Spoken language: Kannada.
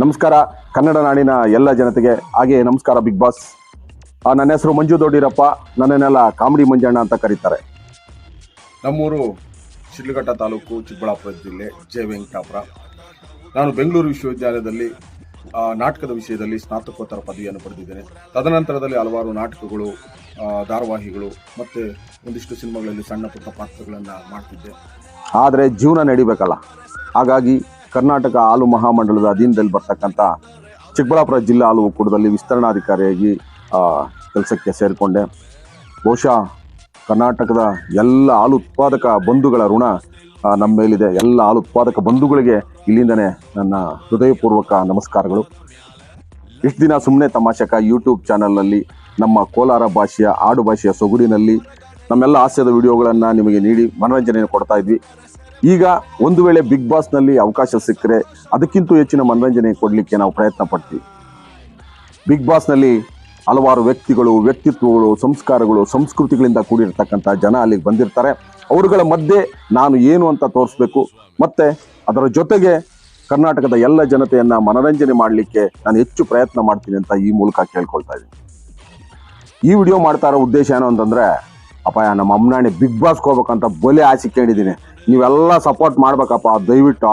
ನಮಸ್ಕಾರ ಕನ್ನಡ ನಾಡಿನ ಎಲ್ಲ ಜನತೆಗೆ, ಹಾಗೆ ನಮಸ್ಕಾರ ಬಿಗ್ ಬಾಸ್. ನನ್ನ ಹೆಸರು ಮಂಜು ದೊಡ್ಡಿರಪ್ಪ, ನನ್ನನ್ನೆಲ್ಲ ಕಾಮಿಡಿ ಮಂಜಣ್ಣ ಅಂತ ಕರೀತಾರೆ. ನಮ್ಮೂರು ಶಿಡ್ಲಘಟ್ಟ ತಾಲೂಕು, ಚಿಕ್ಕಬಳ್ಳಾಪುರ ಜಿಲ್ಲೆ, ಜೆ ವೆಂಕಟಾಪುರ. ನಾನು ಬೆಂಗಳೂರು ವಿಶ್ವವಿದ್ಯಾಲಯದಲ್ಲಿ ನಾಟಕದ ವಿಷಯದಲ್ಲಿ ಸ್ನಾತಕೋತ್ತರ ಪದವಿಯನ್ನು ಪಡೆದಿದ್ದೇನೆ. ತದನಂತರದಲ್ಲಿ ಹಲವಾರು ನಾಟಕಗಳು, ಧಾರಾವಾಹಿಗಳು ಮತ್ತು ಒಂದಿಷ್ಟು ಸಿನಿಮಾಗಳಲ್ಲಿ ಸಣ್ಣ ಪುಟ್ಟ ಪಾತ್ರಗಳನ್ನು ಮಾಡ್ತಿದ್ದೆ. ಆದರೆ ಜೀವನ ನಡಿಬೇಕಲ್ಲ, ಹಾಗಾಗಿ ಕರ್ನಾಟಕ ಹಾಲು ಮಹಾಮಂಡಲದ ಅಧೀನದಲ್ಲಿ ಬರ್ತಕ್ಕಂಥ ಚಿಕ್ಕಬಳ್ಳಾಪುರ ಜಿಲ್ಲಾ ಹಾಲು ಒಕ್ಕೂಟದಲ್ಲಿ ವಿಸ್ತರಣಾಧಿಕಾರಿಯಾಗಿ ಕೆಲಸಕ್ಕೆ ಸೇರಿಕೊಂಡೆ. ಬಹುಶಃ ಕರ್ನಾಟಕದ ಎಲ್ಲ ಹಾಲು ಉತ್ಪಾದಕ ಬಂಧುಗಳ ಋಣ ನಮ್ಮ ಮೇಲಿದೆ. ಎಲ್ಲ ಹಾಲು ಉತ್ಪಾದಕ ಬಂಧುಗಳಿಗೆ ಇಲ್ಲಿಂದನೇ ನನ್ನ ಹೃದಯಪೂರ್ವಕ ನಮಸ್ಕಾರಗಳು. ಇಷ್ಟು ದಿನ ಸುಮ್ಮನೆ ತಮಾಷೆಕ ಯೂಟ್ಯೂಬ್ ಚಾನಲ್ನಲ್ಲಿ ನಮ್ಮ ಕೋಲಾರ ಭಾಷೆಯ, ಆಡು ಭಾಷೆಯ ಸೊಗಡಿನಲ್ಲಿ ನಮ್ಮೆಲ್ಲ ಹಾಸ್ಯದ ವಿಡಿಯೋಗಳನ್ನು ನಿಮಗೆ ನೀಡಿ ಮನೋರಂಜನೆಯನ್ನು ಕೊಡ್ತಾ ಇದ್ವಿ. ಈಗ ಒಂದು ವೇಳೆ ಬಿಗ್ ಬಾಸ್ನಲ್ಲಿ ಅವಕಾಶ ಸಿಕ್ಕರೆ ಅದಕ್ಕಿಂತ ಹೆಚ್ಚಿನ ಮನೋರಂಜನೆ ಕೊಡಲಿಕ್ಕೆ ನಾವು ಪ್ರಯತ್ನ ಪಡ್ತೀವಿ. ಬಿಗ್ ಬಾಸ್ನಲ್ಲಿ ಹಲವಾರು ವ್ಯಕ್ತಿತ್ವಗಳು, ಸಂಸ್ಕಾರಗಳು, ಸಂಸ್ಕೃತಿಗಳಿಂದ ಕೂಡಿರ್ತಕ್ಕಂಥ ಜನ ಅಲ್ಲಿಗೆ ಬಂದಿರ್ತಾರೆ. ಅವರುಗಳ ಮಧ್ಯೆ ನಾನು ಏನು ಅಂತ ತೋರಿಸ್ಬೇಕು, ಮತ್ತು ಅದರ ಜೊತೆಗೆ ಕರ್ನಾಟಕದ ಎಲ್ಲ ಜನತೆಯನ್ನು ಮನೋರಂಜನೆ ಮಾಡಲಿಕ್ಕೆ ನಾನು ಹೆಚ್ಚು ಪ್ರಯತ್ನ ಮಾಡ್ತೀನಿ ಅಂತ ಈ ಮೂಲಕ ಕೇಳ್ಕೊಳ್ತಾ ಇದ್ದೀನಿ. ಈ ವಿಡಿಯೋ ಮಾಡ್ತಾ ಇರೋ ಉದ್ದೇಶ ಏನು ಅಂತಂದರೆ, ಅಪ್ಪ ನಮ್ಮ ಅಮ್ಮನಾಣಿ ಬಿಗ್ ಬಾಸ್ಗೆ ಹೋಗ್ಬೇಕಂತ ಬಲೆ ಆಸೆ ಕೇಳಿದ್ದೀನಿ. ನೀವೆಲ್ಲ ಸಪೋರ್ಟ್ ಮಾಡ್ಬೇಕಪ್ಪ ದಯವಿಟ್ಟು.